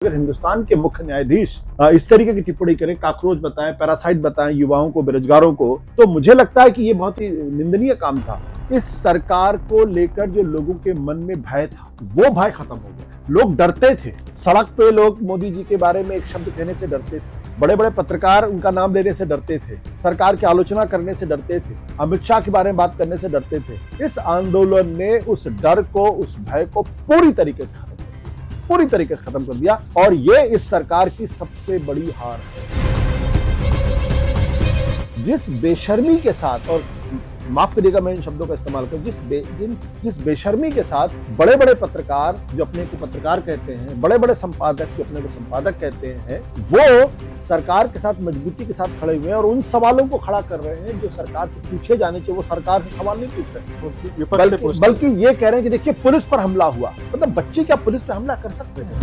अगर हिंदुस्तान के मुख्य न्यायाधीश इस तरीके की टिप्पणी करें, काकरोच बताएं, पैरासाइट बताएं युवाओं को, बेरोजगारों को, तो मुझे लगता है कि ये बहुत ही निंदनीय काम था। इस सरकार को लेकर जो लोगों के मन में भय था, वो भय खत्म हो गया। लोग डरते थे, सड़क पे लोग मोदी जी के बारे में एक शब्द कहने से डरते थे, बड़े बड़े पत्रकार उनका नाम लेने से डरते थे, सरकार की आलोचना करने से डरते थे, अमित शाह के बारे में बात करने से डरते थे। इस आंदोलन ने उस डर को, उस भय को पूरी तरीके से खत्म कर दिया और ये इस सरकार की सबसे बड़ी हार है। जिस बेशर्मी के साथ, और माफ करिएगा मैं इन शब्दों का इस्तेमाल करूं, जिस बेशर्मी के साथ बड़े बड़े पत्रकार जो अपने को पत्रकार कहते हैं, बड़े बड़े संपादक जो अपने को संपादक कहते हैं, वो सरकार के साथ मजबूती के साथ खड़े हुए हैं और उन सवालों को खड़ा कर रहे हैं जो सरकार से पूछे जाने चाहिए। वो सरकार से सवाल नहीं पूछ रहे, बल्कि ये कह रहे हैं कि देखिए पुलिस पर हमला हुआ। मतलब बच्चे क्या पुलिस पर हमला कर सकते हैं?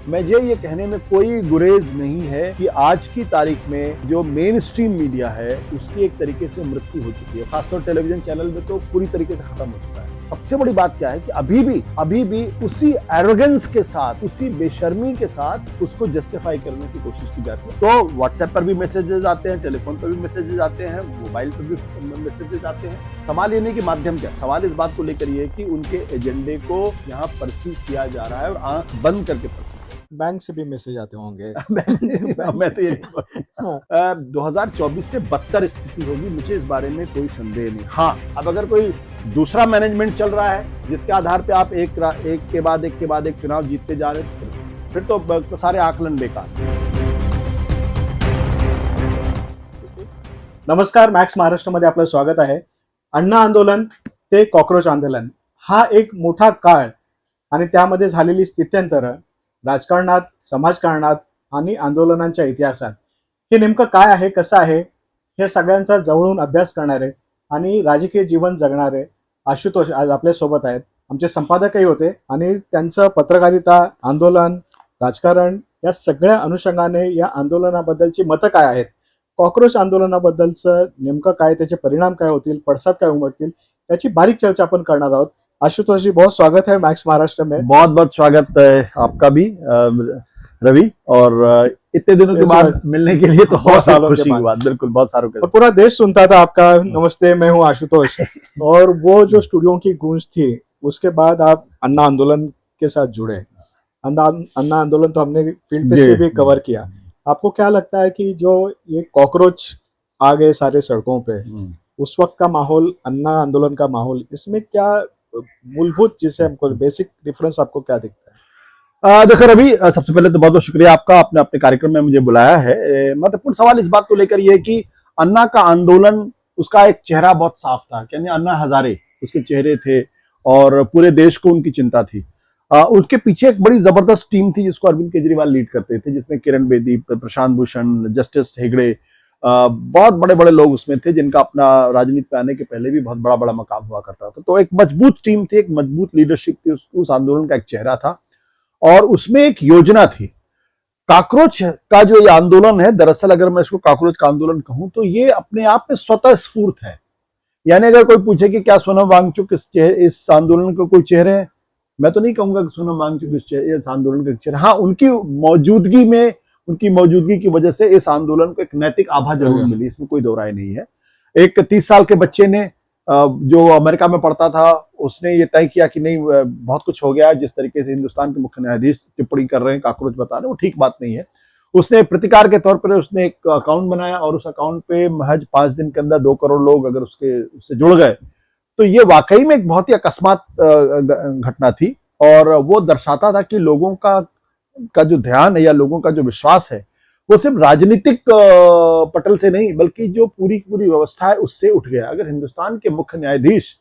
मुझे ये कहने में कोई गुरेज नहीं है कि आज की तारीख में जो मेन स्ट्रीम मीडिया है उसकी एक तरीके से मृत्यु हो चुकी है। खासतौर टेलीविजन चैनल में तो पूरी तरीके से खत्म हो चुका है। सबसे बड़ी बात क्या है कि अभी भी उसी एरोगेंस के साथ, उसी बेशर्मी के साथ उसको जस्टिफाई करने की कोशिश की जाती है। तो व्हाट्सएप पर भी मैसेजेस आते हैं, टेलीफोन पर भी मैसेजेस आते हैं, मोबाइल पर भी मैसेजेस आते हैं। सवाल ये नहीं कि माध्यम क्या, सवाल इस बात को लेकर ये है कि उनके एजेंडे को यहाँ परस्यू किया जा रहा है और आंख बंद करके बैंक से भी मैसेज आते होंगे। मैं तो ये 2024 से बदतर स्थिति होगी, मुझे इस बारे में कोई संदेह नहीं। हाँ, अब अगर कोई दूसरा मैनेजमेंट चल रहा है जिसके आधार पे आप एक के बाद एक चुनाव जीतते जा रहे हैं, फिर तो सारे आकलन बेकार। नमस्कार, मॅक्स महाराष्ट्रामध्ये आपलं स्वागत आहे। अण्णा आंदोलन ते कॉकरोच आंदोलन हा एक मोठा काळ आणि त्यामध्ये झालेली स्थित्यंतर राजकारणात, समाजकारणात आणि आंदोलनांच्या इतिहासात हे नेमकं काय आहे, कसं आहे, हे सगळ्यांचा जवळून अभ्यास करणारे आणि राजकीय जीवन जगणारे आशुतोष आज आपल्या सोबत आहेत। आमचे संपादकही होते आणि त्यांचं पत्रकारिता, आंदोलन, राजकारण या सगळ्या अनुषंगाने या आंदोलनाबद्दलची मतं काय आहेत, कॉकरोच आंदोलनाबद्दलचं नेमकं काय, त्याचे परिणाम काय होतील, पडसाद काय उमटतील, त्याची बारीक चर्चा आपण करणार आहोत। आशुतोष जी, बहुत स्वागत है मैक्स महाराष्ट्र में। बहुत बहुत स्वागत है आपका भी रवि, और इतने दिनों के बाद मिलने के लिए तो बहुत सालों खुशी की बात, बिल्कुल बहुत सालों के। पूरा देश सुनता था आपका नमस्ते मैं हूँ आशुतोष और वो जो स्टूडियो की गूंज थी, उसके बाद आप अन्ना आंदोलन के साथ जुड़े। अन्ना आंदोलन तो हमने फील्ड पे से भी कवर किया। आपको क्या लगता है कि जो ये कॉकरोच आ गए सारे सड़कों पे, उस वक्त का माहौल, अन्ना आंदोलन का माहौल, इसमें क्या मूलभूत जिसे हमको बेसिक डिफरेंस आपको क्या दिखता है? देखो रवि, सबसे पहले तो बहुत बहुत शुक्रिया आपका, आपने अपने कार्यक्रम में मुझे बुलाया है। महत्वपूर्ण सवाल इस बात को लेकर ये है कि अन्ना का आंदोलन, उसका एक चेहरा बहुत साफ था, यानी अन्ना हजारे उसके चेहरे थे और पूरे देश को उनकी चिंता थी। उसके पीछे एक बड़ी जबरदस्त टीम थी जिसको अरविंद केजरीवाल लीड करते थे, जिसमें किरण बेदी, प्रशांत भूषण, जस्टिस हेगड़े, बहुत बड़े बड़े लोग उसमें थे जिनका अपना राजनीति में आने के पहले भी बहुत बड़ा बड़ा मकाम हुआ करता था। तो एक मजबूत टीम थी, एक मजबूत लीडरशिप थी, उस आंदोलन का एक चेहरा था और उसमें एक योजना थी। काकरोच का जो ये आंदोलन है, दरअसल अगर मैं इसको काकरोच का आंदोलन कहूं तो ये अपने आप में स्वतः स्फूर्त है। यानी अगर कोई पूछे कि क्या सोनम वांगचुक इस आंदोलन के कोई चेहरे हैं, मैं तो नहीं कहूंगा कि सोनम वांगचुक इस आंदोलन के चेहरे। हाँ, उनकी मौजूदगी की वजह से इस आंदोलन को एक नैतिक आभा जरूर मिली, इसमें कोई दो राय नहीं है। एक 30 साल के बच्चे ने, जो अमेरिका में पढ़ता था, उसने ये तय किया कि नहीं, बहुत कुछ हो गया, जिस तरीके से हिंदुस्तान के मुख्य न्यायाधीश टिप्पणी कर रहे हैं, काकरोच बता रहे हैं, वो ठीक बात नहीं है। उसने प्रतिकार के तौर पर उसने एक अकाउंट बनाया और उस अकाउंट पे महज 5 दिन के अंदर 2 करोड़ लोग अगर उससे जुड़ गए तो ये वाकई में एक बहुत ही अकस्मात घटना थी और वो दर्शाता था कि लोगों का जो ध्यान है या लोगों का जो विश्वास है वो सिर्फ राजनीतिक पटल से नहीं बल्कि जो पूरी व्यवस्था है उससे उठ गया। अगर हिंदुस्तान के मुख्य न्यायाधीश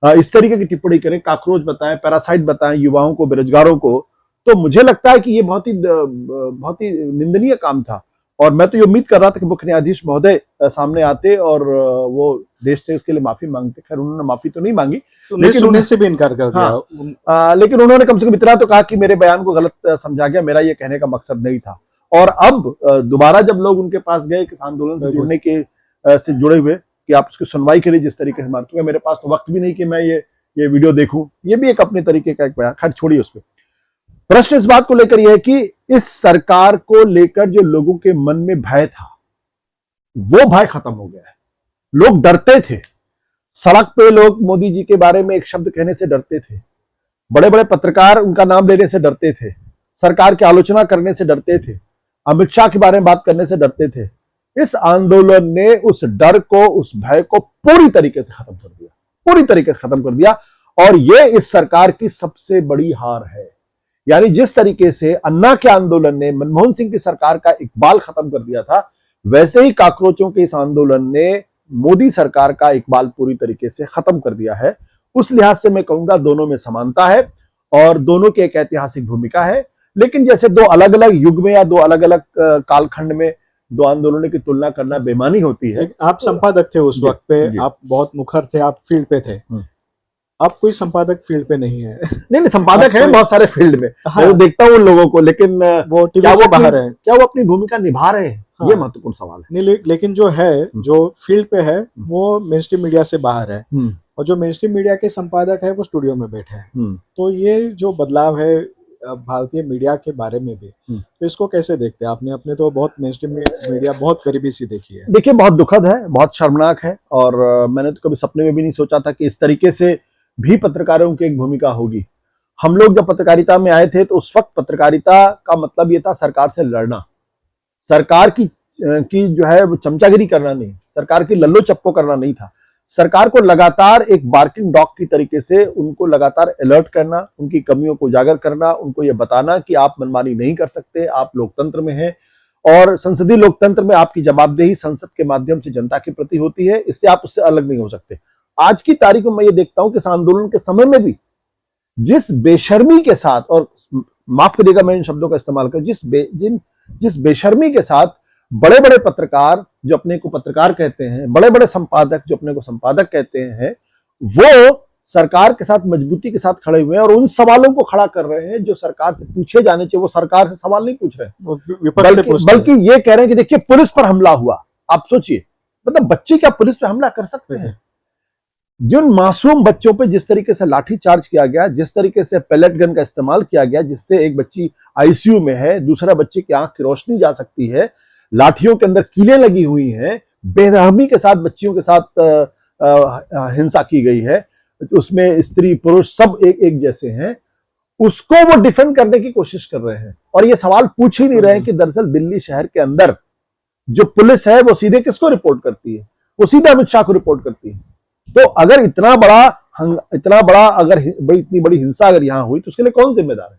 इस तरीके की टिप्पणी करें, काकरोच बताएं, पैरासाइट बताएं युवाओं को, बेरोजगारों को, तो मुझे लगता है कि ये बहुत ही निंदनीय काम था। और मैं तो ये उम्मीद कर रहा था कि मुख्य न्यायाधीश महोदय सामने आते और वो देश से इसके लिए माफी मांगते। खैर उन्होंने माफी तो नहीं मांगी, लेकिन सुनने से भी इनकार कर दिया। लेकिन उन्होंने कम से कम इतना तो कहा कि मेरे बयान को गलत समझा गया, मेरा ये कहने का मकसद नहीं था। और अब दोबारा जब लोग उनके पास गए किस आंदोलन से जुड़ने के से जुड़े हुए कि आप उसकी सुनवाई करिए जिस तरीके से मारते, मेरे पास तो वक्त भी नहीं कि मैं ये वीडियो देखूं, ये भी एक अपने तरीके का एक बयान। खैर छोड़िए उस पर। प्रश्न इस बात को लेकर यह है कि इस सरकार को लेकर जो लोगों के मन में भय था, वो भय खत्म हो गया है। लोग डरते थे, सड़क पे लोग मोदी जी के बारे में एक शब्द कहने से डरते थे, बड़े बड़े पत्रकार उनका नाम लेने से डरते थे, सरकार की आलोचना करने से डरते थे, अमित शाह के बारे में बात करने से डरते थे। इस आंदोलन ने उस डर को, उस भय को पूरी तरीके से खत्म कर दिया, पूरी तरीके से खत्म कर दिया। और यह इस सरकार की सबसे बड़ी हार है। यानी जिस तरीके से अन्ना के आंदोलन ने मनमोहन सिंह की सरकार का इकबाल खत्म कर दिया था, वैसे ही काकरोचों के इस आंदोलन ने मोदी सरकार का इकबाल पूरी तरीके से खत्म कर दिया है। उस लिहाज से मैं कहूंगा दोनों में समानता है और दोनों की एक ऐतिहासिक भूमिका है। लेकिन जैसे दो अलग अलग युग में या दो अलग अलग कालखंड में दो आंदोनों की तुलना करना बेईमानी होती है। आप संपादक थे उस वक्त पे, आप बहुत मुखर थे, आप फील्ड पे थे। अब कोई संपादक फील्ड पे नहीं है। नहीं, संपादक है बहुत सारे फील्ड में। हाँ, मैं देखता हूँ उन लोगों को, लेकिन वो टीवी से बाहर है, क्या वो अपनी भूमिका निभा रहे हैं? हाँ, ये महत्वपूर्ण सवाल है। नहीं, लेकिन जो है, जो फील्ड पे है, वो मेन स्ट्रीम मीडिया से बाहर है, और जो मेन स्ट्रीम मीडिया के संपादक है वो स्टूडियो में बैठे हैं। तो ये जो बदलाव है भारतीय मीडिया के बारे में भी, तो इसको कैसे देखते हैं आपने? अपने तो बहुत मेन स्ट्रीम मीडिया बहुत करीबी से देखी है। देखिए, बहुत दुखद है, बहुत शर्मनाक है, और मैंने तो कभी सपने में भी नहीं सोचा था कि इस तरीके से भी पत्रकारों की एक भूमिका होगी। हम लोग जब पत्रकारिता में आए थे तो उस वक्त पत्रकारिता का मतलब ये था सरकार से लड़ना, सरकार की जो है वो चमचागिरी करना नहीं, सरकार की लल्लो चप्पो करना नहीं था। सरकार को लगातार एक बार्किंग डॉग की तरीके से उनको लगातार अलर्ट करना, उनकी कमियों को उजागर करना, उनको ये बताना कि आप मनमानी नहीं कर सकते, आप लोकतंत्र में हैं और संसदीय लोकतंत्र में आपकी जवाबदेही संसद के माध्यम से जनता के प्रति होती है, इससे आप उससे अलग नहीं हो सकते। आज की तारीख में मैं ये देखता हूं कि इस आंदोलन के समय में भी जिस बेशर्मी के साथ, और माफ करिएगा मैं इन शब्दों का इस्तेमाल कर, जिस बेशर्मी के साथ बड़े बड़े पत्रकार जो अपने को पत्रकार कहते हैं, बड़े बड़े संपादक जो अपने को संपादक कहते हैं, वो सरकार के साथ मजबूती के साथ खड़े हुए हैं और उन सवालों को खड़ा कर रहे हैं जो सरकार से पूछे जाने चाहिए। वो सरकार से सवाल नहीं पूछ रहे, बल्कि ये कह रहे हैं कि देखिए पुलिस पर हमला हुआ। आप सोचिए, मतलब बच्चे क्या पुलिस पर हमला कर सकते हैं? जिन मासूम बच्चों पे जिस तरीके से लाठी चार्ज किया गया, जिस तरीके से पैलेट गन का इस्तेमाल किया गया, जिससे एक बच्ची आईसीयू में है, दूसरा बच्चे की आंख की रोशनी जा सकती है, लाठियों के अंदर कीलें लगी हुई हैं, बेरहमी के साथ बच्चियों के साथ हिंसा की गई है, उसमें स्त्री पुरुष सब एक एक जैसे हैं, उसको वो डिफेंड करने की कोशिश कर रहे हैं। और ये सवाल पूछ ही नहीं रहे हैं कि दरअसल दिल्ली शहर के अंदर जो पुलिस है वो सीधे किसको रिपोर्ट करती है? वो सीधे अमित शाह को रिपोर्ट करती है। तो अगर इतना बड़ा अगर इतनी बड़ी हिंसा अगर यहां हुई तो उसके लिए कौन जिम्मेदार है?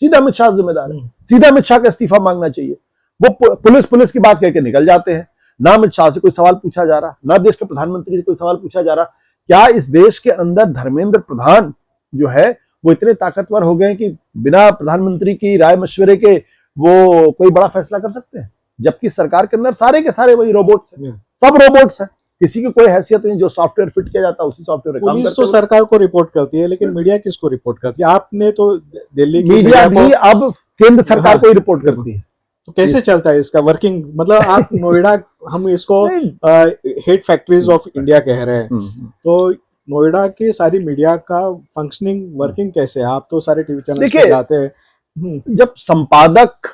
सीधा अमित शाह जिम्मेदार है। सीधा अमित शाह का इस्तीफा मांगना चाहिए। वो पुलिस की बात कहकर निकल जाते हैं, ना अमित शाह से कोई सवाल पूछा जा रहा, ना देश के प्रधानमंत्री से कोई सवाल पूछा जा रहा। क्या इस देश के अंदर धर्मेंद्र प्रधान जो है वो इतने ताकतवर हो गए कि बिना प्रधानमंत्री की राय मशवरे के वो कोई बड़ा फैसला कर सकते हैं? जबकि सरकार के अंदर सारे के सारे वही रोबोट्स हैं, सब रोबोट्स हैं, किसी की कोई हैसियत नहीं। जो सॉफ्टवेयर फिट किया जाता है उसी सॉफ्टवेयर काम पुलिस तो सरकार को रिपोर्ट करती है, लेकिन मीडिया किसको रिपोर्ट करती है? आपने तो दिल्ली की मीडिया भी अब केंद्र सरकार को ही रिपोर्ट करती है। तो कैसे चलता है इसका वर्किंग? मतलब आप नोएडा, हम इसको हेट फैक्ट्रीज ऑफ इंडिया कह रहे हैं, तो नोएडा की सारी मीडिया का फंक्शनिंग वर्किंग कैसे है? आप तो सारे टीवी चैनल पे जाते हैं। जब संपादक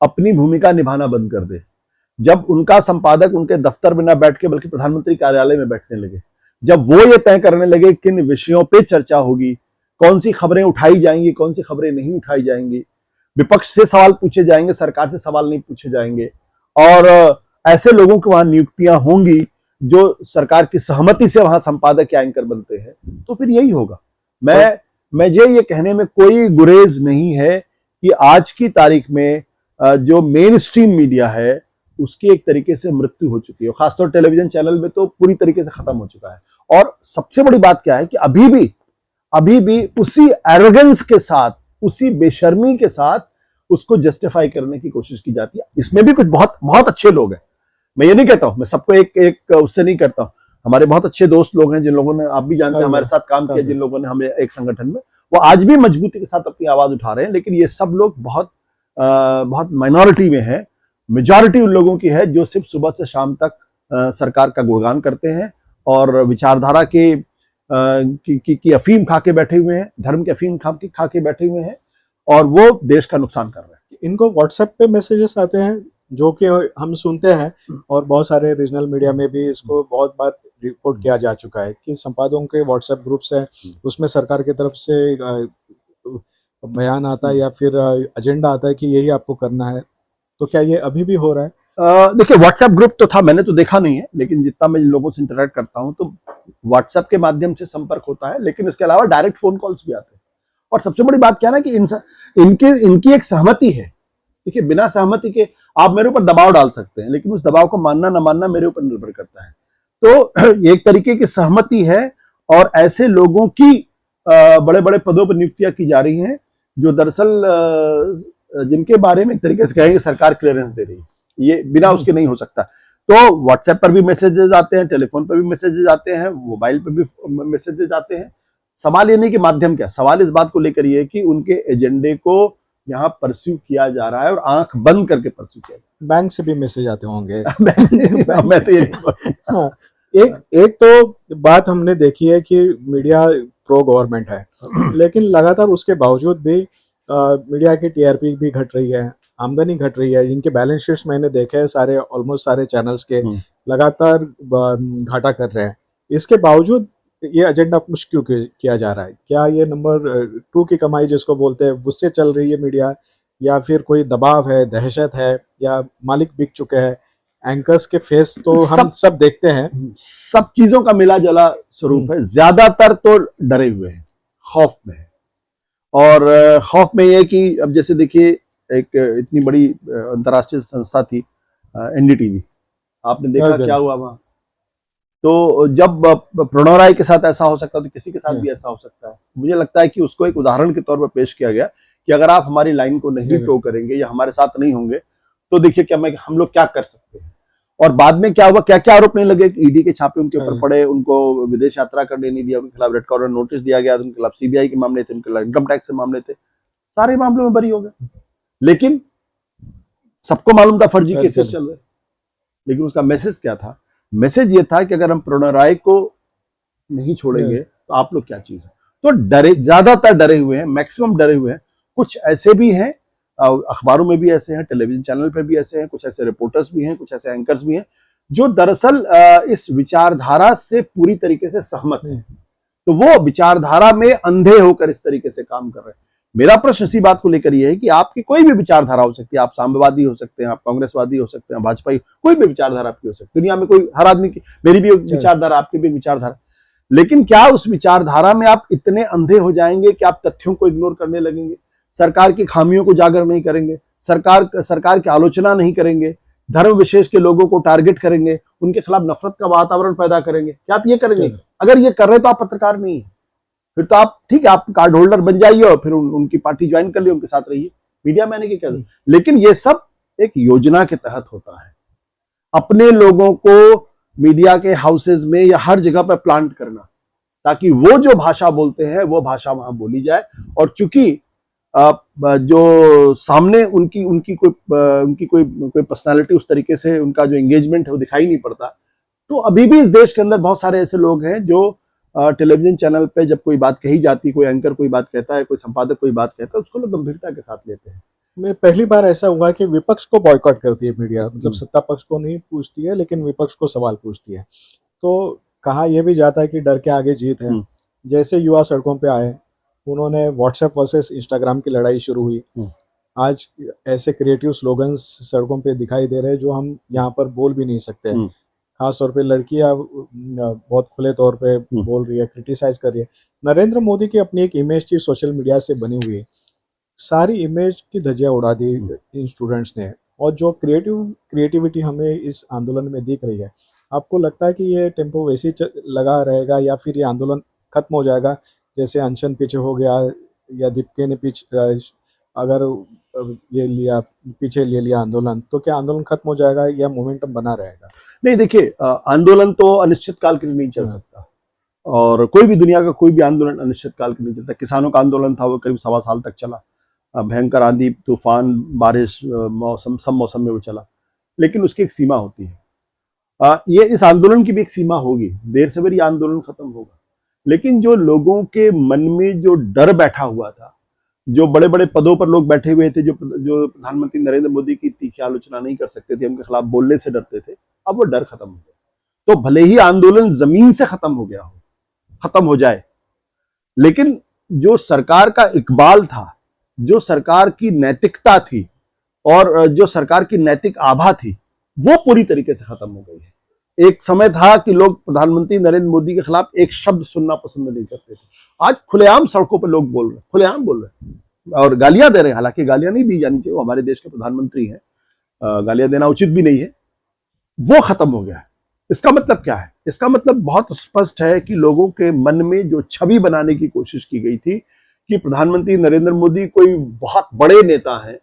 अपनी भूमिका निभाना बंद कर दे, जब उनका संपादक उनके दफ्तर में ना बैठ के बल्कि प्रधानमंत्री कार्यालय में बैठने लगे, जब वो ये तय करने लगे किन विषयों पे चर्चा होगी, कौन सी खबरें उठाई जाएंगी, कौन सी खबरें नहीं उठाई जाएंगी, विपक्ष से सवाल पूछे जाएंगे, सरकार से सवाल नहीं पूछे जाएंगे, और ऐसे लोगों की वहां नियुक्तियां होंगी जो सरकार की सहमति से वहां संपादक या एंकर बनते हैं, तो फिर यही होगा। मुझे ये कहने में कोई गुरेज नहीं है कि आज की तारीख में जो मेन स्ट्रीम मीडिया है उसकी एक तरीके से मृत्यु हो चुकी है। खासतौर टेलीविजन चैनल में तो पूरी तरीके से खत्म हो चुका है। और सबसे बड़ी बात क्या है कि अभी भी उसी एरोगेंस के साथ, उसी बेशर्मी के साथ उसको जस्टिफाई करने की कोशिश की जाती है। इसमें भी कुछ बहुत बहुत अच्छे लोग हैं, मैं ये नहीं कहता हूं, मैं सबको एक उससे नहीं करता हूं। हमारे बहुत अच्छे दोस्त लोग हैं जिन लोगों ने, आप भी जानते हैं, हमारे साथ काम किया, जिन लोगों ने हमें एक संगठन में, वो आज भी मजबूती के साथ अपनी आवाज उठा रहे हैं। लेकिन ये सब लोग बहुत माइनॉरिटी में है। मेजॉरिटी उन लोगों की है जो सिर्फ सुबह से शाम तक सरकार का गुणगान करते हैं और विचारधारा की अफीम खा के बैठे हुए हैं, धर्म की अफीम खा के बैठे हुए हैं। और वो देश का नुकसान कर रहे हैं। इनको व्हाट्सएप पे मैसेजेस आते हैं जो कि हम सुनते हैं, और बहुत सारे रीजनल मीडिया में भी इसको बहुत बार रिपोर्ट किया जा चुका है कि संपादकों के व्हाट्सएप ग्रुप्स है, उसमें सरकार की तरफ से बयान आता है या फिर एजेंडा आता है कि यही आपको करना है। तो क्या ये अभी भी हो रहा है? देखिए, व्हाट्सएप ग्रुप तो था, मैंने तो देखा नहीं है, लेकिन जितना मैं इन लोगों से इंटरेक्ट करता हूं तो व्हाट्सएप के माध्यम से संपर्क होता है, लेकिन इसके अलावा डायरेक्ट फोन कॉल्स भी आते हैं। और सबसे बड़ी बात क्या है ना कि इनकी एक सहमति है। देखिए, बिना सहमति के आप मेरे ऊपर दबाव डाल सकते हैं, लेकिन उस दबाव को मानना न मानना मेरे ऊपर निर्भर करता है। तो एक तरीके की सहमति है, और ऐसे लोगों की बड़े बड़े पदों पर नियुक्तियां की जा रही हैं जो दरअसल जिनके बारे में एक तरीके से कहेंगे सरकार क्लियरेंस दे रही है। ये बिना उसके नहीं हो सकता। तो व्हाट्सएप पर भी मैसेजेस आते हैं, टेलीफोन पर भी मैसेजेस आते हैं, मोबाइल पर भी मैसेजेस आते हैं। सवाल ये नहीं कि माध्यम क्या, सवाल इस बात को लेकर ये है कि उनके एजेंडे को यहाँ परस्यू किया जा रहा है और आंख बंद करके परस्यू किया जा रहा है। बैंक से भी मैसेज आते होंगे। मैं तो ये हाँ, एक तो बात हमने देखी है कि मीडिया प्रो गवर्नमेंट है, लेकिन लगातार उसके बावजूद भी मीडिया की टीआरपी भी घट रही है, आमदनी घट रही है। जिनके बैलेंस शीट्स मैंने देखे हैं सारे, ऑलमोस्ट सारे चैनल्स के लगातार घाटा कर रहे हैं। इसके बावजूद ये एजेंडा पुश क्यों किया जा रहा है? क्या ये नंबर 2 की कमाई जिसको बोलते हैं उससे चल रही है मीडिया, या फिर कोई दबाव है, दहशत है, या मालिक बिक चुके हैं? एंकर्स के फेस तो हम सब देखते हैं। सब चीजों का मिला जुला स्वरूप है। ज्यादातर तो डरे हुए हैं, खौफ में है। और खौफ में यह कि अब जैसे देखिए, एक इतनी बड़ी अंतर्राष्ट्रीय संस्था थी एनडीटीवी, आपने देखा क्या हुआ वहां। तो जब प्रणव राय के साथ ऐसा हो सकता है तो किसी के साथ भी ऐसा हो सकता है। मुझे लगता है कि उसको एक उदाहरण के तौर पर पेश किया गया कि अगर आप हमारी लाइन को नहीं टो करेंगे या हमारे साथ नहीं होंगे तो देखिए क्या हम लोग क्या कर सकते हैं। और बाद में क्या हुआ, क्या क्या आरोप नहीं लगे, ईडी के छापे उनके ऊपर पड़े, उनको विदेश यात्रा करने नहीं दिया, उनके खिलाफ रेड कॉर्नर नोटिस दिया गया, उनके खिलाफ सीबीआई के मामले थे, उनके खिलाफ इनकम टैक्स के मामले थे, सारे मामलों में बरी हो गए। लेकिन सबको मालूम था फर्जी केसेस चल रहे। लेकिन उसका मैसेज क्या था? मैसेज ये था कि अगर हम प्रणव राय को नहीं छोड़ेंगे तो आप लोग क्या चीज है। तो डरे, ज्यादातर डरे हुए हैं, मैक्सिमम डरे हुए हैं। कुछ ऐसे भी हैं, अखबारों में भी ऐसे हैं, टेलीविजन चैनल पे भी ऐसे हैं, कुछ ऐसे रिपोर्टर्स भी हैं, कुछ ऐसे एंकर्स भी हैं जो दरअसल इस विचारधारा से पूरी तरीके से सहमत हैं। तो वो विचारधारा में अंधे होकर इस तरीके से काम कर रहे हैं। मेरा प्रश्न इसी बात को लेकर यह है कि आपकी कोई भी विचारधारा हो सकती है, आप साम्यवादी हो सकते हैं, आप कांग्रेसवादी हो सकते हैं, भाजपाई, कोई भी विचारधारा आपकी हो सकती है। दुनिया में कोई, हर आदमी की, मेरी भी विचारधारा, आपकी भी विचारधारा, लेकिन क्या उस विचारधारा में आप इतने अंधे हो जाएंगे कि आप तथ्यों को इग्नोर करने लगेंगे, सरकार की खामियों को उजागर नहीं करेंगे, सरकार की आलोचना नहीं करेंगे, धर्म विशेष के लोगों को टारगेट करेंगे, उनके खिलाफ नफरत का वातावरण पैदा करेंगे? क्या आप ये करेंगे? अगर ये कर रहे तो आप पत्रकार नहीं है, फिर तो आप ठीक है, आप कार्ड होल्डर बन जाइए और फिर उनकी पार्टी ज्वाइन कर लिए, उनके साथ रहिए, मीडिया मैंने क्या कर। लेकिन ये सब एक योजना के तहत होता है, अपने लोगों को मीडिया के हाउसेज में या हर जगह पर प्लांट करना, ताकि वो जो भाषा बोलते हैं वो भाषा वहां बोली जाए। और चूंकि जो सामने उनकी कोई पर्सनालिटी, उस तरीके से उनका जो एंगेजमेंट है वो दिखाई नहीं पड़ता, तो अभी भी इस देश के अंदर बहुत सारे ऐसे लोग हैं जो टेलीविजन चैनल पे जब कोई बात कही जाती, कोई एंकर कोई बात कहता है, कोई संपादक कोई बात कहता है, उसको लोग गंभीरता के साथ लेते हैं। में पहली बार ऐसा हुआ कि विपक्ष को बॉयकॉट करती है मीडिया, मतलब सत्ता पक्ष को नहीं पूछती है लेकिन विपक्ष को सवाल पूछती है। तो कहा यह भी जाता है कि डर के आगे जीत है। जैसे युवा सड़कों पे आए, उन्होंने व्हाट्सएप वर्सेस इंस्टाग्राम की लड़ाई शुरू हुई। आज ऐसे क्रिएटिव स्लोगन्स सड़कों पे दिखाई दे रहे हैं जो हम यहाँ पर बोल भी नहीं सकते। खास तौर पे लड़कियां बहुत खुले तौर पे बोल रही है, क्रिटिसाइज कर रही है। नरेंद्र मोदी की अपनी एक इमेज थी सोशल मीडिया से बनी हुई, सारी इमेज की धज्जियां उड़ा दी इन स्टूडेंट्स ने। और जो क्रिएटिविटी हमें इस आंदोलन में दिख रही है, आपको लगता है कि ये टेम्पो वैसे ही लगा रहेगा या फिर ये आंदोलन खत्म हो जाएगा? जैसे अनशन पीछे हो गया या दीपके ने अगर ये लिया, पीछे ले लिया आंदोलन, तो क्या आंदोलन खत्म हो जाएगा या मोमेंटम बना रहेगा? नहीं, देखिए, आंदोलन तो अनिश्चित काल के लिए नहीं चल सकता, और कोई भी दुनिया का कोई भी आंदोलन अनिश्चित काल के लिए चलता। किसानों का आंदोलन था, वो करीब 1.25 साल तक चला, भयंकर आंधी तूफान बारिश मौसम, सब मौसम में वो चला, लेकिन उसकी एक सीमा होती है। ये इस आंदोलन की भी एक सीमा होगी, देर से देर ये आंदोलन खत्म होगा। लेकिन जो लोगों के मन में जो डर बैठा हुआ था, जो बड़े बड़े पदों पर लोग बैठे हुए थे, जो प्रधानमंत्री नरेंद्र मोदी की तीखी आलोचना नहीं कर सकते थे, उनके खिलाफ बोलने से डरते थे, अब वो डर खत्म हो गया। तो भले ही आंदोलन जमीन से खत्म हो गया हो, खत्म हो जाए, लेकिन जो सरकार का इकबाल था, जो सरकार की नैतिकता थी और जो सरकार की नैतिक आभा थी, वो पूरी तरीके से खत्म हो गई है। एक समय था कि लोग प्रधानमंत्री नरेंद्र मोदी के खिलाफ एक शब्द सुनना पसंद नहीं करते थे। आज खुलेआम सड़कों पर लोग बोल रहे हैं, खुलेआम बोल रहे हैं और गालियां दे रहे हैं। हालांकि गालियां नहीं दी जानी चाहिए, वो हमारे देश के प्रधानमंत्री हैं, गालियां देना उचित भी नहीं है। वो खत्म हो गया है। इसका मतलब क्या है? इसका मतलब बहुत स्पष्ट है कि लोगों के मन में जो छवि बनाने की कोशिश की गई थी कि प्रधानमंत्री नरेंद्र मोदी कोई बहुत बड़े नेता हैं,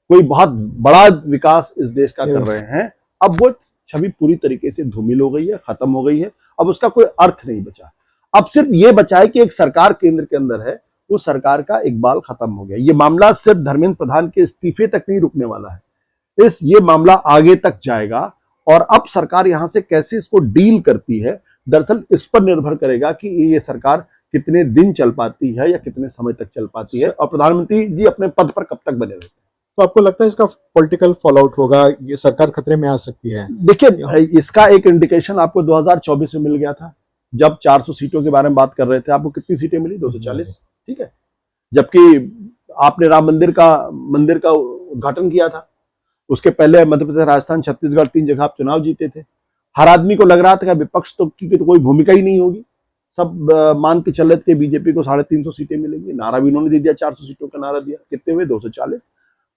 कोई बहुत बड़ा विकास इस देश का कर रहे हैं, अब वो छवि पूरी तरीके से धूमिल हो गई है, खत्म हो गई है। अब उसका कोई अर्थ नहीं बचा। अब सिर्फ ये बचा है कि एक सरकार केंद्र के अंदर है, उस सरकार का इकबाल खत्म हो गया। ये मामला सिर्फ धर्मेंद्र प्रधान के इस्तीफे तक नहीं रुकने वाला है, ये मामला आगे तक जाएगा। और अब सरकार यहां से कैसे इसको डील करती है, दरअसल इस पर निर्भर करेगा कि ये सरकार कितने दिन चल पाती है या कितने समय तक चल पाती है और प्रधानमंत्री जी अपने पद पर कब तक बने रहते हैं। तो आपको लगता है इसका पॉलिटिकल फॉलोआउट होगा, ये सरकार खतरे में आ सकती है? देखिए, इसका एक इंडिकेशन आपको 2024 में मिल गया था, जब 400 सीटों के बारे में बात कर रहे थे। आपको कितनी सीटें मिली? 240, ठीक है। जबकि आपने राम मंदिर का उद्घाटन किया था, उसके पहले मध्य प्रदेश, राजस्थान, छत्तीसगढ़, 3 जगह आप चुनाव जीते थे। हर आदमी को लग रहा था कि विपक्ष की तो कोई भूमिका ही नहीं होगी, सब मान के चल रहे थे बीजेपी को 350 सीटें मिलेंगी। नारा भी उन्होंने दे दिया, 400 सीटों का नारा दिया। कितने हुए? 240।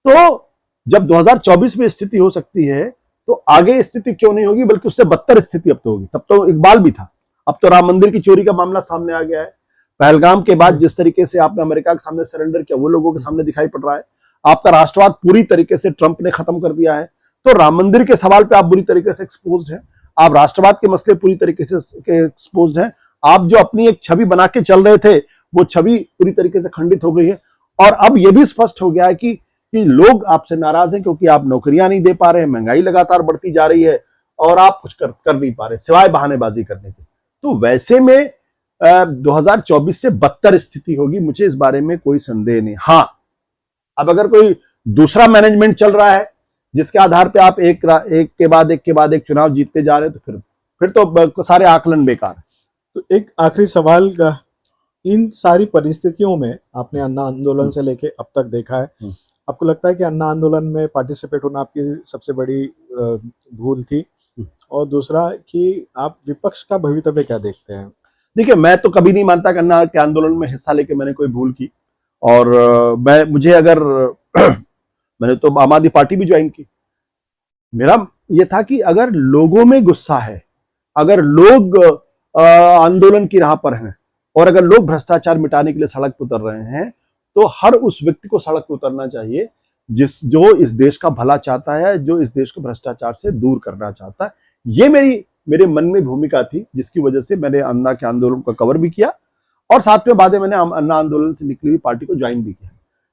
तो जब 2024 में स्थिति हो सकती है, तो आगे स्थिति क्यों नहीं होगी, बल्कि उससे बदतर स्थिति अब तो होगी। तब तो इकबाल भी था, अब तो राम मंदिर की चोरी का मामला सामने आ गया है। पहलगाम के बाद जिस तरीके से आपने अमेरिका के सामने सरेंडर किया, वो लोगों के सामने दिखाई पड़ रहा है। आपका राष्ट्रवाद पूरी तरीके से ट्रंप ने खत्म कर दिया है। तो राम मंदिर के सवाल पे आप बुरी तरीके से एक्सपोज्ड हैं, आप राष्ट्रवाद के मसले पूरी तरीके से एक्सपोज्ड हैं। आप जो अपनी एक छवि बना के चल रहे थे, वो छवि पूरी तरीके से खंडित हो गई है। और अब यह भी स्पष्ट हो गया है कि लोग आपसे नाराज हैं, क्योंकि आप नौकरियां नहीं दे पा रहे हैं, महंगाई लगातार बढ़ती जा रही है और आप कुछ कर नहीं पा रहे सिवाय बहानेबाजी करने के। तो वैसे में 2024 से बदतर स्थिति होगी, मुझे इस बारे में कोई संदेह नहीं। हाँ, अब अगर कोई दूसरा मैनेजमेंट चल रहा है जिसके आधार पे आप एक के बाद एक चुनाव जीतते जा रहे हैं, तो फिर तो सारे आकलन बेकार है। तो एक आखिरी सवाल, इन सारी परिस्थितियों में आपने अन्ना आंदोलन से लेके अब तक देखा है, आपको लगता है कि अन्ना आंदोलन में पार्टिसिपेट होना आपकी सबसे बड़ी भूल थी? और दूसरा कि आप विपक्ष का भवितव्य क्या देखते हैं? देखिए, मैं तो कभी नहीं मानता कि अन्ना के आंदोलन में हिस्सा लेके मैंने कोई भूल की। और मुझे अगर मैंने तो आम आदमी पार्टी भी ज्वाइन की। मेरा ये था कि अगर लोगों में गुस्सा है, अगर लोग आंदोलन की राह पर हैं और अगर लोग भ्रष्टाचार मिटाने के लिए सड़क पर उतर रहे हैं, तो हर उस व्यक्ति को सड़क पर उतरना चाहिए जो इस देश का भला चाहता है, जो इस देश को भ्रष्टाचार से दूर करना चाहता है। ये मेरे मन में भूमिका थी, जिसकी वजह से मैंने अन्ना के आंदोलन का कवर भी किया और साथ में बाद में मैंने अन्ना आंदोलन से निकली हुई पार्टी को ज्वाइन भी किया।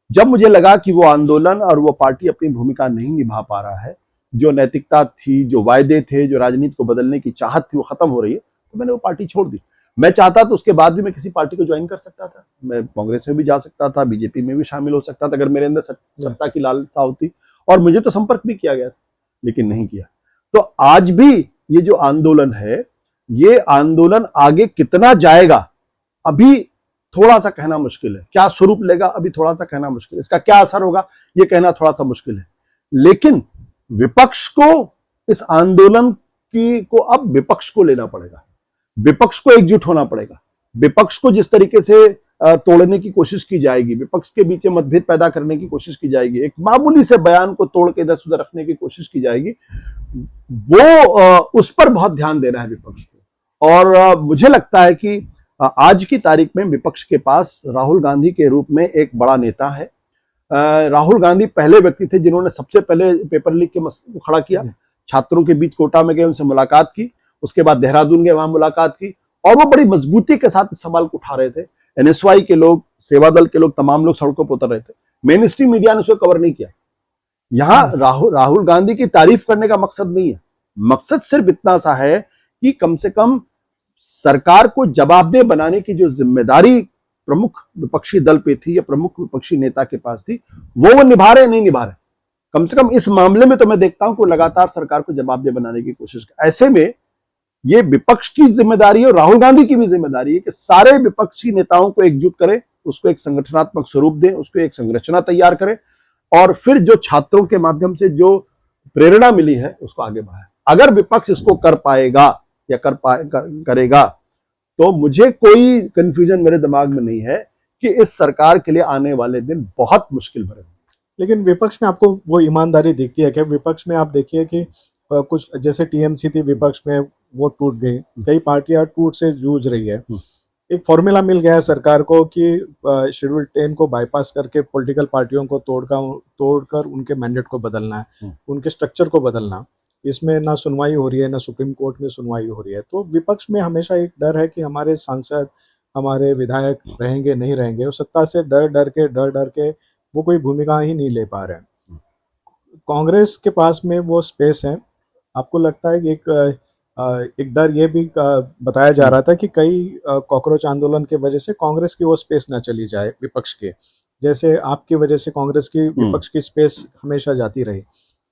जब मुझे लगा कि वो आंदोलन और वो पार्टी अपनी भूमिका नहीं निभा पा रहा है, जो नैतिकता थी, जो वायदे थे, जो राजनीति को बदलने की चाहत थी, वो खत्म हो रही है, तो मैंने वो पार्टी छोड़ दी। मैं चाहता तो उसके बाद भी मैं किसी पार्टी को ज्वाइन कर सकता था, मैं कांग्रेस में भी जा सकता था, बीजेपी में भी शामिल हो सकता था, अगर मेरे अंदर सत्ता की लालसा होती। और मुझे तो संपर्क भी किया गया था, लेकिन नहीं किया। तो आज भी ये जो आंदोलन है, ये आंदोलन आगे कितना जाएगा अभी थोड़ा सा कहना मुश्किल है। क्या स्वरूप लेगा अभी थोड़ा सा कहना मुश्किल है, इसका क्या असर होगा ये कहना थोड़ा सा मुश्किल है। लेकिन विपक्ष को इस आंदोलन को अब विपक्ष को लेना पड़ेगा, विपक्ष को एकजुट होना पड़ेगा। विपक्ष को जिस तरीके से तोड़ने की कोशिश की जाएगी, विपक्ष के बीच मतभेद पैदा करने की कोशिश की जाएगी, एक मामूली से बयान को तोड़ के इधर उधर रखने की कोशिश की जाएगी, वो उस पर बहुत ध्यान देना है विपक्ष को। और मुझे लगता है कि आज की तारीख में विपक्ष के पास राहुल गांधी के रूप में एक बड़ा नेता है। राहुल गांधी पहले व्यक्ति थे जिन्होंने सबसे पहले पेपर लीक के मसले को खड़ा किया। छात्रों के बीच कोटा में गए, उनसे मुलाकात की, उसके बाद देहरादून गए, वहां मुलाकात की, और वो बड़ी मजबूती के साथ इस सवाल को उठा रहे थे। एनएसवाई के लोग, सेवा दल के लोग, तमाम लोग सड़कों पर उतर रहे थे। मेन स्ट्रीम मीडिया ने उसको कवर नहीं किया। यहां राहुल गांधी की तारीफ करने का मकसद नहीं है, मकसद सिर्फ इतना सा है कि कम से कम सरकार को जवाबदेह बनाने की जो जिम्मेदारी प्रमुख विपक्षी दल पे थी या प्रमुख विपक्षी नेता के पास थी, वो निभा रहे नहीं निभा रहे। कम से कम इस मामले में तो मैं देखता हूं कि लगातार सरकार को जवाबदेह बनाने की कोशिश कर। ऐसे में ये विपक्ष की जिम्मेदारी है और राहुल गांधी की भी जिम्मेदारी है कि सारे विपक्षी नेताओं को एकजुट करें, उसको एक संगठनात्मक स्वरूप दें, उसको एक संरचना तैयार करें और फिर जो छात्रों के माध्यम से जो प्रेरणा मिली है उसको आगे बढ़ाएं। अगर विपक्ष इसको कर पाएगा या करेगा तो मुझे कोई कंफ्यूजन मेरे दिमाग में नहीं है कि इस सरकार के लिए आने वाले दिन बहुत मुश्किल भरे। लेकिन विपक्ष में आपको वो ईमानदारी दिखती है क्या? विपक्ष में आप देखिए कि कुछ जैसे टीएमसी थी, विपक्ष में वो टूट गई, कई पार्टियां टूट से जूझ रही है। एक फॉर्मूला मिल गया है सरकार को कि शेड्यूल 10 को बाईपास करके पॉलिटिकल पार्टियों को तोड़कर उनके मैंडेट को बदलना है, उनके स्ट्रक्चर को बदलना। इसमें ना सुनवाई हो रही है, ना सुप्रीम कोर्ट में सुनवाई हो रही है। तो विपक्ष में हमेशा एक डर है कि हमारे सांसद, हमारे विधायक रहेंगे नहीं रहेंगे, और सत्ता से डर डर के वो कोई भूमिका ही नहीं ले पा रहे हैं। कांग्रेस के पास में वो स्पेस है। आपको लगता है कि एक डर ये भी बताया जा रहा था कि कई कॉकरोच आंदोलन की वजह से कांग्रेस की वो स्पेस ना चली जाए विपक्ष के, जैसे आपकी वजह से कांग्रेस की विपक्ष की स्पेस हमेशा जाती रही।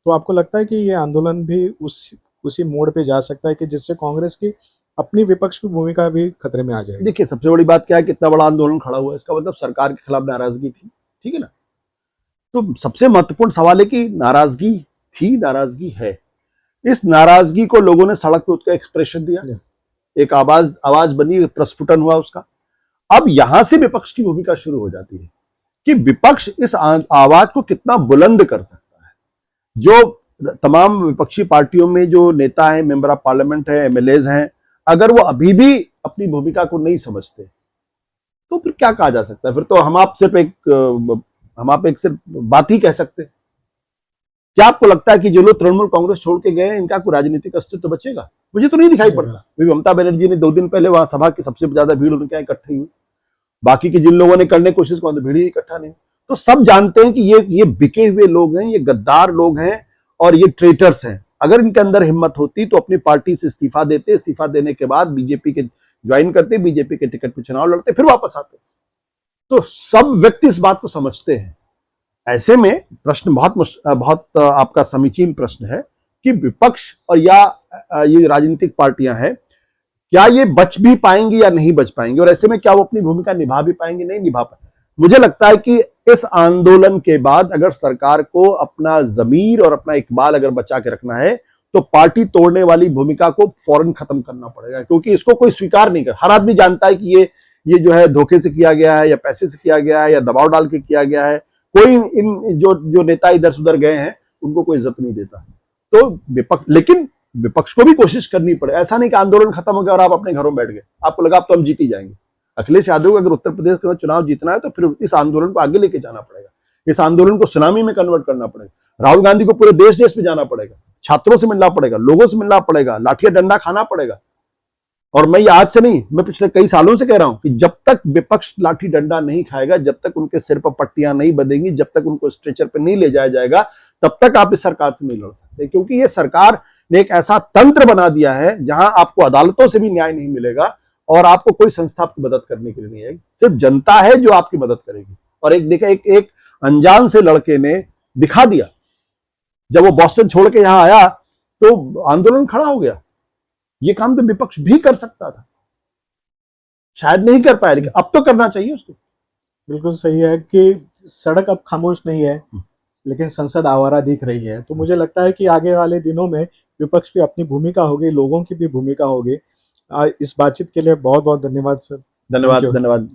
तो आपको लगता है कि ये आंदोलन भी उसी मोड़ पे जा सकता है कि जिससे कांग्रेस की अपनी विपक्ष की भूमिका भी खतरे में आ जाए? देखिए, सबसे बड़ी बात क्या है, कितना बड़ा आंदोलन खड़ा हुआ है, इसका मतलब सरकार के खिलाफ नाराजगी थी, ठीक है ना। तो सबसे महत्वपूर्ण सवाल है कि नाराजगी थी, नाराजगी है। इस नाराजगी को लोगों ने सड़क पे उसका एक्सप्रेशन दिया, एक आवाज बनी, प्रस्फुटन हुआ उसका। अब यहां से विपक्ष की भूमिका शुरू हो जाती है कि विपक्ष इस आवाज को कितना बुलंद कर सकता है। जो तमाम विपक्षी पार्टियों में जो नेता हैं, मेंबर ऑफ पार्लियामेंट हैं, एमएलएज हैं, अगर वो अभी भी अपनी भूमिका को नहीं समझते तो फिर क्या कहा जा सकता है? फिर तो हम आप एक सिर्फ बात ही कह सकते हैं। क्या आपको लगता है कि जो लोग तृणमूल कांग्रेस छोड़ के गए इनका कोई राजनीतिक अस्तित्व बचेगा? मुझे तो नहीं दिखाई पड़ता। ममता बनर्जी ने 2 दिन पहले वहां सभा की सबसे ज्यादा भीड़ उनके यहाँ इकट्ठी हुई, बाकी की जिन लोगों ने करने की कोशिश की भीड़ ही इकट्ठा नहीं। तो सब जानते हैं कि ये बिके हुए लोग हैं, ये गद्दार लोग हैं और ये ट्रेटर्स हैं। अगर इनके अंदर हिम्मत होती तो अपनी पार्टी से इस्तीफा देते, इस्तीफा देने के बाद बीजेपी के ज्वाइन करते, बीजेपी के टिकट पर चुनाव लड़ते, फिर वापस आते। तो सब व्यक्ति इस बात को समझते हैं। ऐसे में प्रश्न बहुत आपका समीचीन प्रश्न है कि विपक्ष और या ये राजनीतिक पार्टियां हैं, क्या ये बच भी पाएंगी या नहीं बच पाएंगी, और ऐसे में क्या वो अपनी भूमिका निभा भी पाएंगे, नहीं निभा पाएंगे। मुझे लगता है कि इस आंदोलन के बाद अगर सरकार को अपना जमीर और अपना इकबाल अगर बचा के रखना है तो पार्टी तोड़ने वाली भूमिका को फौरन खत्म करना पड़ेगा, क्योंकि इसको कोई स्वीकार नहीं कर। हर आदमी जानता है कि ये जो है धोखे से किया गया है या पैसे से किया गया है या दबाव डाल के किया गया है। कोई इन जो नेता इधर उधर गए हैं उनको कोई इज्जत नहीं देता। तो लेकिन विपक्ष को भी कोशिश करनी पड़े। ऐसा नहीं कि आंदोलन खत्म हो गया और आप अपने घरों बैठ गए, आपको लगा अब तो हम जीत ही जाएंगे। अखिलेश यादव को अगर उत्तर प्रदेश के चुनाव जीतना है तो फिर इस आंदोलन को आगे लेके जाना पड़ेगा, इस आंदोलन को सुनामी में कन्वर्ट करना पड़ेगा। राहुल गांधी को पूरे देश में जाना पड़ेगा, छात्रों से मिलना पड़ेगा, लोगों से मिलना पड़ेगा, लाठियां डंडा खाना पड़ेगा। और मैं ये आज से नहीं, मैं पिछले कई सालों से कह रहा हूं कि जब तक विपक्ष लाठी डंडा नहीं खाएगा, जब तक उनके सिर पर पट्टियां नहीं बंधेंगी, जब तक उनको स्ट्रेचर पर नहीं ले जाया जाएगा, तब तक आप इस सरकार से नहीं लड़ सकते। क्योंकि ये सरकार ने एक ऐसा तंत्र बना दिया है जहां आपको अदालतों से भी न्याय नहीं मिलेगा और आपको कोई संस्था आपकी मदद करने के लिए नहीं आएगी। सिर्फ जनता है जो आपकी मदद करेगी। और एक अनजान से लड़के ने दिखा दिया, जब वो बॉस्टन छोड़ के यहां आया तो आंदोलन खड़ा हो गया। ये काम तो विपक्ष भी कर सकता था, शायद नहीं कर पाया, लेकिन अब तो करना चाहिए उसको। बिल्कुल सही है कि सड़क अब खामोश नहीं है, लेकिन संसद आवारा दिख रही है। तो मुझे लगता है कि आगे वाले दिनों में विपक्ष की अपनी भूमिका होगी, लोगों की भी भूमिका होगी। इस बातचीत के लिए बहुत बहुत धन्यवाद सर। धन्यवाद।